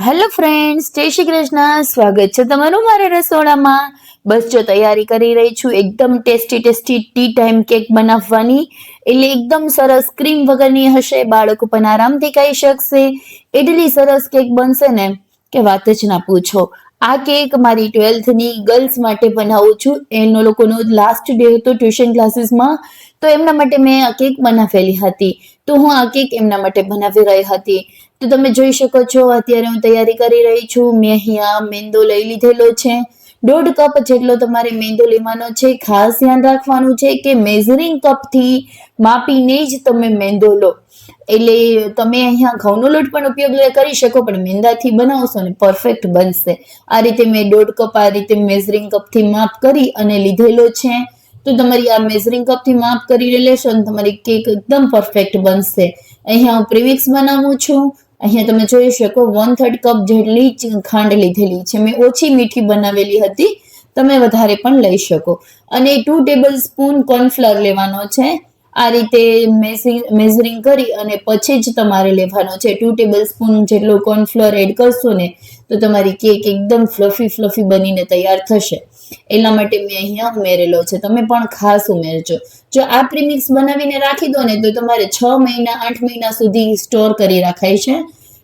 Hello friends, જય શ્રી કૃષ્ણ. સ્વાગત છે તમારું મારા રસોડામાં. બસ જો તૈયારી કરી રહી છું એકદમ ટેસ્ટી ટી ટાઈમ કેક બનાવવાની. એટલે એકદમ સરસ ક્રીમ વગરની હશે, બાળકો પણ આરામથી ખાઈ શકશે. એટલી સરસ કેક બનશે ને કે વાત જ ના પૂછો. આ કેક મારી 12th ની ગર્લ્સ માટે બનાવું છું. એનો લોકોનો લાસ્ટ ડે હતો ટ્યુશન ક્લાસીસમાં, તો એમના માટે મેં આ કેક બનાવેલી હતી. તો હું આ કેક એમના માટે બનાવી રહી હતી. તો તમે જોઈ શકો છો અત્યારે હું તૈયારી કરી રહી છું. મેં અહીંયા મેંદો લઈ લીધેલો છે. 1.5 કપ જેટલો તમારે મેંદો લેવાનો છે. ખાસ ધ્યાન રાખવાનું છે કે મેઝરિંગ કપથી માપીને જ તમે મેંદો લો. એટલે તમે અહીંયા ઘઉંનો લોટ પણ ઉપયોગ કરી શકો, પણ મેંદાથી બનાવશો ને પરફેક્ટ બનશે. આ રીતે મેં 1.5 કપ આ રીતે મેઝરિંગ કપથી માપ કરી અને લીધેલો છે. તો તમારી આ મેઝરિંગ કપથી માપ કરીને લેશો ને તમારી કેક એકદમ પરફેક્ટ બનશે. અહીંયા હું પ્રીમિક્સ બનાવું છું. અહીંયા તમે જોઈ શકો 1/3 કપ જેટલી ખાંડ લીધેલી છે. મેં ઓછી મીઠી બનાવેલી હતી, તમે વધારે પણ લઈ શકો. અને 2 ટેબલ સ્પૂન કોર્નફ્લોર લેવાનો છે. આ રીતે મેઝરિંગ કરી અને પછી જ તમારે લેવાનો છે. 2 ટેબલ સ્પૂન જેટલો કોર્નફ્લોર એડ કરશો ને તો તમારી કેક એકદમ ફ્લફી બનીને તૈયાર થશે. એટલા માટે મેં અહીંયા ઉમેરેલો છે. તમે પણ ખાસ ઉમેરજો. જો આ પ્રીમિક્સ બનાવીને રાખી દો ને તો તમારે 6 મહિના 8 મહિના સુધી સ્ટોર કરી રાખાય છે.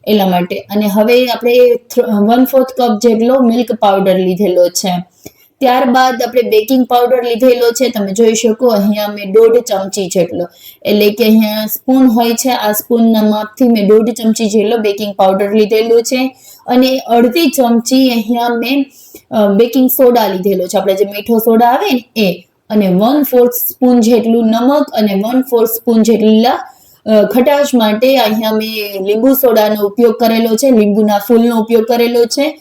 એટલા માટે. અને હવે આપણે 1/4 કપ જેટલો મિલ્ક પાવડર લીધેલો છે. ત્યારબાદ આપણે બેકિંગ પાવડર લીધેલો છે. તમે જોઈ શકો અહીંયા મેં 1.5 ચમચી જેટલો, એટલે કે અહીંયા સ્પૂન હોય છે, આ સ્પૂનના માપથી મેં 1.5 ચમચી જેટલો બેકિંગ પાવડર લીધેલો છે. અને અડધી ચમચી અહીંયા મેં બેકિંગ સોડા લીધેલો છે, આપણે જે મીઠો સોડા આવે ને એ. અને 1/4 સ્પૂન જેટલું નમક અને 1/4 સ્પૂન જેટલા ખટાશ માટે અહીંયા મેં લીંબુ સોડાનો ઉપયોગ કરેલો છે, લીંબુના ફૂલનો ઉપયોગ કરેલો છે.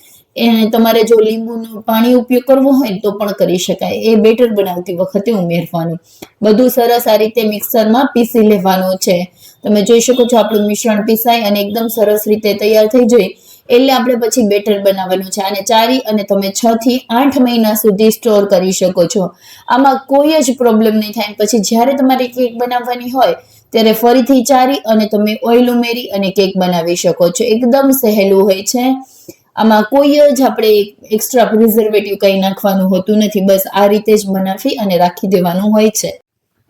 એને તમારે જો લીંબુનું પાણી ઉપયોગ કરવો હોય તો પણ કરી શકાય. એ બેટર બનાવતી વખતે ઉમેરવાનું. બધું સરસ આ રીતે મિક્સરમાં પીસી લેવાનું છે. તમે જોઈ શકો છો આપણું મિશ્રણ પીસાય અને એકદમ સરસ રીતે તૈયાર થઈ જાય. એટલે આપણે પછી બેટર બનાવવાનું છે. આને ચારી અને તમે 6 થી 8 મહિના સુધી સ્ટોર કરી શકો છો. આમાં કોઈ જ પ્રોબ્લેમ નહીં થાય. પછી જ્યારે તમારે કેક બનાવવાની હોય ત્યારે ફરીથી ચારી અને તમે ઓઇલ ઉમેરી અને કેક બનાવી શકો છો. એકદમ સહેલું હોય છે. આમાં કોઈ જ આપણે એક્સ્ટ્રા પ્રિઝર્વેટિવ કંઈ નાખવાનું હોતું નથી. બસ આ રીતે જ બનાવી અને રાખી દેવાનું હોય છે.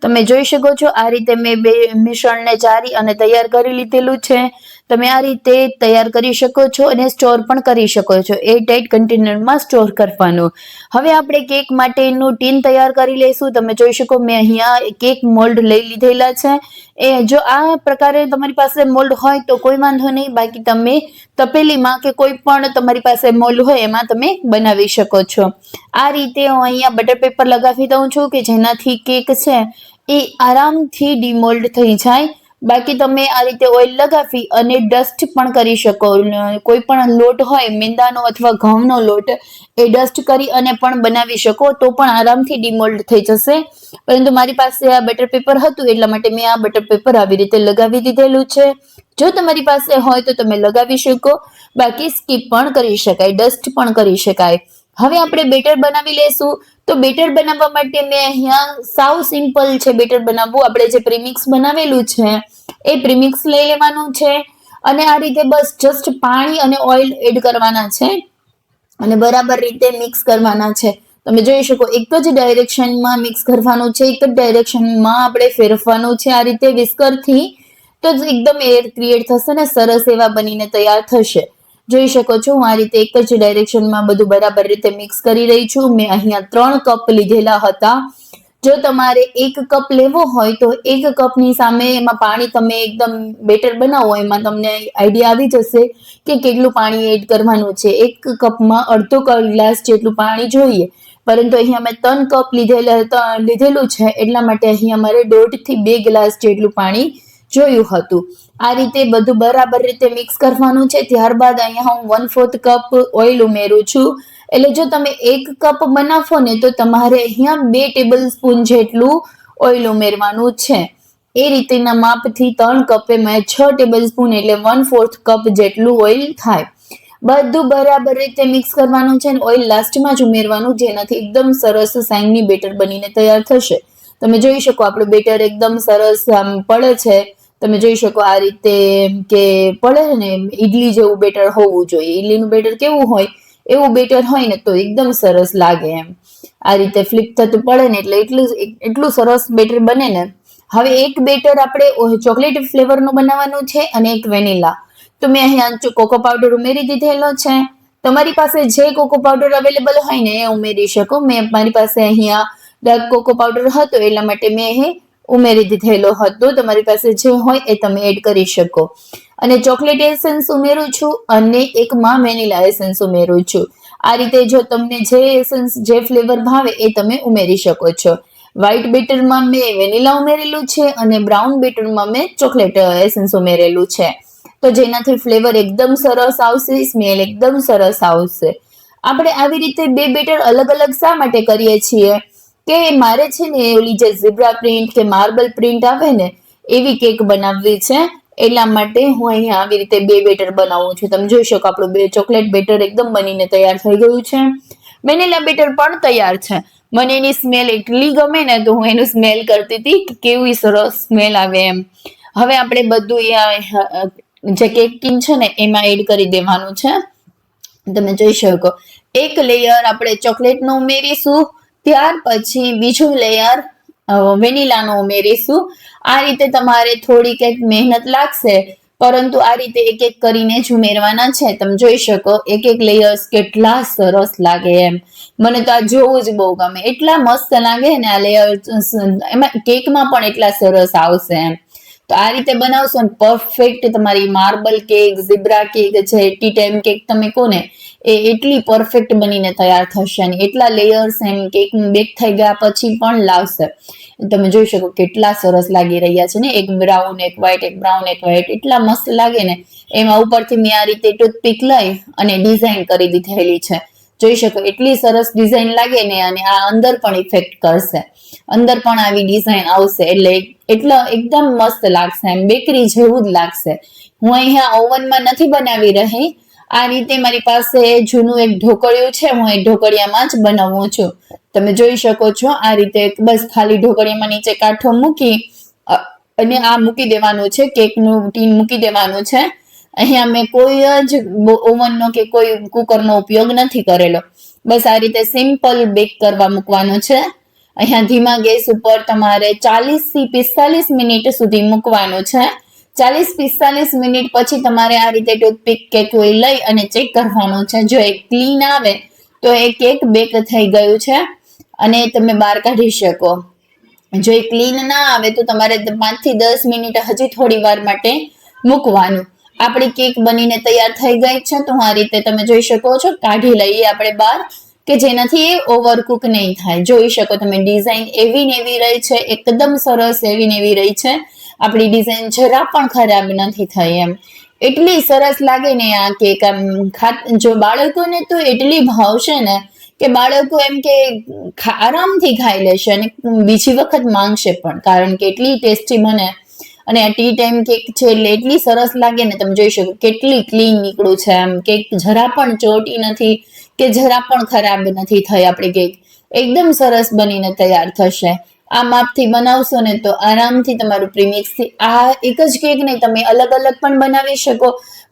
તમે જોઈ શકો છો આ રીતે મેં બે મિશ્રણને ચારી અને તૈયાર કરી લીધેલું છે. તમે આ રીતે તૈયાર કરી શકો છો અને સ્ટોર પણ કરી શકો છો. એ ટાઈટ કન્ટેનરમાં સ્ટોર કરવાનું. હવે આપણે કેક માટેનું ટીન તૈયાર કરી લઈશું. તમે જોઈ શકો મેં અહીંયા કેક મોલ્ડ લઈ લીધેલા છે. એ જો આ પ્રકારે તમારી પાસે મોલ્ડ હોય તો કોઈ વાંધો નહીં, બાકી તમે તપેલીમાં કે કોઈ પણ તમારી પાસે મોલ્ડ હોય એમાં તમે બનાવી શકો છો. આ રીતે હું અહીંયા બટર પેપર લગાવી દઉં છું કે જેનાથી કેક છે એ આરામથી ડીમોલ્ડ થઈ જાય. બાકી તમે આ રીતે ઓઇલ લગાવી અને ડસ્ટ પણ કરી શકો. કોઈ પણ લોટ હોય મેંદાનો અથવા ઘઉંનો લોટ, એ ડસ્ટ કરી અને પણ બનાવી શકો તો પણ આરામથી ડીમોલ્ડ થઈ જશે. પરંતુ મારી પાસે આ બટર પેપર હતું એટલા માટે મેં આ બટર પેપર આવી રીતે લગાવી દીધેલું છે. જો તમારી પાસે હોય તો તમે લગાવી શકો, બાકી સ્કીપ પણ કરી શકાય, ડસ્ટ પણ કરી શકાય. હવે આપણે બેટર બનાવી લેશું. તો બેટર બનાવવા માટે મેં અહીંયા સાવ સિમ્પલ છે બેટર બનાવવું. આપણે જે પ્રીમિક્સ બનાવેલું છે એ પ્રીમિક્સ લઈ લેવાનું છે અને આ રીતે બસ જસ્ટ પાણી અને ઓઇલ એડ કરવાના છે અને બરાબર રીતે મિક્સ કરવાના છે. તમે જોઈ શકો એક જ ડાયરેક્શનમાં મિક્સ કરવાનું છે, એક જ ડાયરેક્શનમાં આપણે ફેરવવાનું છે આ રીતે વિસ્કરથી. તો એકદમ એર ક્રિએટ થશે ને સરસ એવા બનીને તૈયાર થશે. જોઈ શકો છો હું આ રીતે એક જ ડાયરેક્શનમાં બધું બરાબર રીતે મિક્સ કરી રહી છું. મેં અહીંયા 3 કપ લીધેલા હતા. જો તમારે 1 કપ લેવો હોય તો 1 કપની સામે એમાં પાણી તમે એકદમ બેટર બનાવો એમાં તમને આઈડિયા આવી જશે કે કેટલું પાણી એડ કરવાનું છે. 1 કપમાં અડધો ગ્લાસ જેટલું પાણી જોઈએ, પરંતુ અહીંયા મેં 3 કપ લીધેલું છે એટલા માટે અહીંયા મારે 1.5 થી 2 ગ્લાસ જેટલું પાણી જોયું હતું. આ રીતે બધું બરાબર રીતે મિક્સ કરવાનું છે. ત્યારબાદ અહીંયા હું 1/4 કપ ઓઇલ ઉમેરું છું. એટલે જો તમે 1 કપ બનાવો ને તો તમારે અહીંયા 2 ટેબલ સ્પૂન જેટલું ઓઇલ ઉમેરવાનું છે. એ રીતેના માપથી 3 કપે મેં 6 ટેબલ સ્પૂન એટલે 1/4 કપ જેટલું ઓઇલ થાય. બધું બરાબર રીતે મિક્સ કરવાનું છે અને ઓઇલ લાસ્ટમાં જ ઉમેરવાનું, જેનાથી એકદમ સરસ સાઈનની બેટર બનીને તૈયાર થશે. તમે જોઈ શકો આપણું બેટર એકદમ સરસ આમ પડે છે. તમે જોઈ શકો આ રીતે કે પડે ને ઈડલી જેવું બેટર હોવું જોઈએ. ઈડલીનું બેટર કેવું હોય એવું બેટર હોય ને તો એકદમ સરસ લાગે એમ. આ રીતે ફ્લિપ થતું પડે ને એટલે એટલું સરસ બેટર બને ને. હવે એક બેટર આપણે ચોકલેટ ફ્લેવરનું બનાવવાનું છે અને એક વેનીલા. તો મેં અહીંયા કોકો પાવડર ઉમેરી દીધેલો છે. તમારી પાસે જે કોકો પાવડર અવેલેબલ હોય ને એ ઉમેરી શકો. મારી પાસે અહીંયા ડાર્ક કોકો પાવડર હતો એટલા માટે મેં અહીં ઉમેરી દીધેલો હતો. તમારી પાસે જે હોય એ તમે એડ કરી શકો. અને ચોકલેટ એસેન્સ ઉમેરું છું અને એકમાં વેનીલા એસેન્સ ઉમેરું છું. આ રીતે જો તમને જે એસેન્સ જે ફ્લેવર ભાવે એ તમે ઉમેરી શકો છો. વ્હાઈટ બેટરમાં મેં વેનીલા ઉમેરેલું છે અને બ્રાઉન બેટરમાં મેં ચોકલેટ એસેન્સ ઉમેરેલું છે. તો જેનાથી ફ્લેવર એકદમ સરસ આવશે, સ્મેલ એકદમ સરસ આવશે. આપણે આવી રીતે બે બેટર અલગ અલગ શા માટે કરીએ છીએ કે મારે છે ને ઓલી જે ઝીબ્રા પ્રિન્ટ કે માર્બલ પ્રિન્ટ આવે ને એવી કેક બનાવવી છે. એટલા માટે હું અહીંયા આવી રીતે બે બેટર બનાવું છું. તમે જોઈ શકો આપણું ચોકલેટ બેટર એકદમ બનીને તૈયાર થઈ ગયું છે. વેનીલા બેટર પણ તૈયાર છે. મને એની સ્મેલ એટલી ગમે ને તો હું એનું સ્મેલ કરતી હતી કે કેવી સરસ સ્મેલ આવે એમ. હવે આપણે બધું જે કેક ટીન છે ને એમાં એડ કરી દેવાનું છે. તમે જોઈ શકો એક લેયર આપણે ચોકલેટનું ઉમેરીશું, ત્યાર પછી બીજું લેયર વેનીલાનું ઉમેરીશું. આ રીતે તમારે થોડીક એક મહેનત લાગશે પરંતુ આ રીતે એક એક કરીને જ ઉમેરવાના છે. તમે જોઈ શકો એક એક લેયર્સ કેટલા સરસ લાગે એમ. મને તો આ જોવું જ બહુ ગમે. એટલા મસ્ત લાગે ને આ લેયર્સ, એમાં કેકમાં પણ એટલા સરસ આવશે એમ. તો આ રીતે બનાવશો ને પરફેક્ટ તમારી માર્બલ કેક, ઝીબ્રા કેક, જે ટી ટાઈમ કેક તમે કહો ને એ એટલી પરફેક્ટ બનીને તૈયાર થશે. અને એટલા લેયર્સ એમ કેક બેક થઈ ગયા પછી પણ લાવશે. તમે જોઈ શકો કેટલા સરસ લાગી રહ્યા છે ને. એક બ્રાઉન એક વ્હાઈટ, એક બ્રાઉન એક વ્હાઈટ, એટલા મસ્ત લાગે ને. એમાં ઉપરથી મેં આ રીતે ટૂથપીક લઈ અને ડિઝાઇન કરી દીધેલી છે. જોઈ શકો એટલી સરસ ડિઝાઇન લાગે ને. અને આ અંદર પણ ઇફેક્ટ કરશે, અંદર પણ આવી ડિઝાઇન આવશે એટલે એકદમ મસ્ત લાગશે એમ, બેકરી જેવું જ લાગશે. હું અહીંયા ઓવનમાં નથી બનાવી રહી. આ રીતે મારી પાસે જૂનું એક ઢોકળિયું છે, હું એ ઢોકળિયામાં જ બનાવું છું. તમે જોઈ શકો છો આ રીતે બસ ખાલી ઢોકળિયામાં નીચે કાંઠો મૂકી અને આ મૂકી દેવાનું છે, કેકનું ટીન મૂકી દેવાનું છે. અહીંયા મેં કોઈ જ ઓવનનો કે કોઈ કુકરનો ઉપયોગ નથી કરેલો. બસ આ રીતે સિમ્પલ બેક કરવા મૂકવાનું છે. અહીંયા ધીમા ગેસ ઉપર તમારે 40 થી 45 મિનિટ સુધી મૂકવાનું છે. 40-45 મિનિટ પછી તમારે આ રીતે ટૂથપીક કે કોઈ લઈ અને ચેક કરવાનું છે. જો એ ક્લીન આવે તો એ કેક બેક થઈ ગયું છે અને તમે બહાર કાઢી શકો. જો એ ક્લીન ના આવે તો તમારે 5 થી 10 મિનિટ હજી થોડી વાર માટે મૂકવાનું. આપણી કેક બનીને તૈયાર થઈ ગઈ છે. તો આ રીતે તમે જોઈ શકો છો. કાઢી લઈએ આપણે બહાર કે જેનાથી એ ઓવરકુક નહીં થાય. જોઈ શકો તમે ડિઝાઇન એવી ને એવી રહી છે, એકદમ સરસ એવી ને એવી રહી છે. આપણી ડિઝાઇન જરા પણ ખરાબ નથી થઈ એમ. એટલી સરસ લાગે ને આ કેક. આમ જો બાળકોને તો એટલી ભાવશે ને કે બાળકો એમ કે આરામથી ખાઈ લેશે અને બીજી વખત માંગશે પણ, કારણ કે એટલી ટેસ્ટી બને. અને આ ટી ટાઈમ કેક છે એટલે એટલી સરસ લાગે ને. તમે જોઈ શકો કેટલી ક્લીન નીકળ્યું છે આમ. કેક જરા પણ ચોટી નથી કે જરા પણ ખરાબ નથી થઈ. આપણી કેક એકદમ સરસ બનીને તૈયાર થશે. આ માપથી બનાવશો ને તો આરામથી તમારું પ્રીમિક્સથી આ એક જ કેક નહીં, તમે અલગ અલગ પણ બનાવી શકો.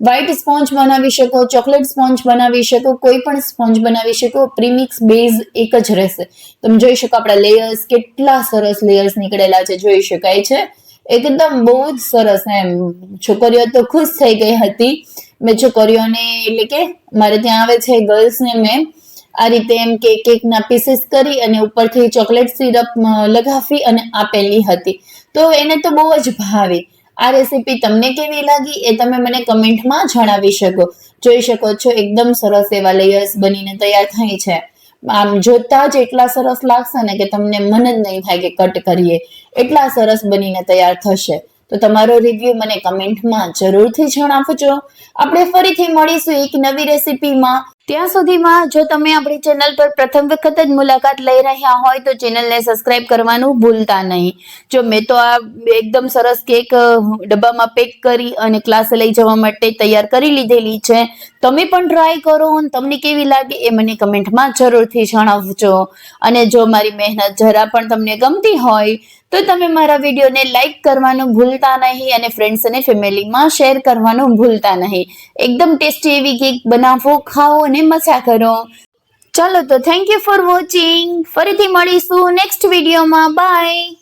વ્હાઈટ સ્પોન્જ બનાવી શકો, ચોકલેટ સ્પોન્જ બનાવી શકો, કોઈ પણ સ્પોન્જ બનાવી શકો. પ્રીમિક્સ બેઝ એક જ રહેશે. તમે જોઈ શકો આપણા લેયર્સ કેટલા સરસ લેયર્સ નીકળેલા છે, જોઈ શકાય છે. એકદમ બહુ જ સરસ એમ. છોકરીઓ તો ખુશ થઈ ગઈ હતી. મેં છોકરીઓને એટલે કે મારે ત્યાં આવે છે ગર્લ્સને મેં આ રીતે એમ કે કેકના પીસીસ કરી અને ઉપરથી ચોકલેટ સિરપ લગાવી અને આપેલી હતી. તો એને તો બહુ જ ભાવી. આ રેસીપી તમને કેવી લાગી એ તમે મને કમેન્ટમાં જણાવી શકો. જોઈ શકો છો એકદમ સરસ એવા લેયર્સ બનીને તૈયાર થઈ છે. આમ જોતા જ એટલા સરસ લાગશે ને કે તમને મન જ નહીં થાય કે કટ કરીએ. એટલા સરસ બનીને તૈયાર થશે. તો તમારો રિવ્યુ મને કમેન્ટમાં જરૂરથી જણાવજો. આપણે ફરીથી મળીશું એક નવી રેસીપીમાં. ત્યાં સુધીમાં જો તમે આપણી ચેનલ પર પ્રથમ વખત જ મુલાકાત લઈ રહ્યા હોય તો ચેનલને સબસ્ક્રાઇબ કરવાનું ભૂલતા નહીં. જો મેં તો આ એકદમ સરસ કેક ડબ્બામાં પેક કરી અને ક્લાસે લઈ જવા માટે તૈયાર કરી લીધેલી છે. તમે પણ ટ્રાય કરો અને તમને કેવી લાગે એ મને કમેન્ટમાં જરૂરથી જણાવજો. અને જો મારી મહેનત જરા પણ તમને ગમતી હોય તો તમે મારા વિડીયોને લાઈક કરવાનું ભૂલતા નહીં અને ફ્રેન્ડ્સ અને ફેમિલીમાં શેર કરવાનું ભૂલતા નહીં. એકદમ ટેસ્ટી એવી કેક બનાવો, ખાઓ અને મજા કરો. ચાલો તો થેન્ક યુ ફોર વોચિંગ. ફરીથી મળીશું નેક્સ્ટ વિડીયોમાં. બાય.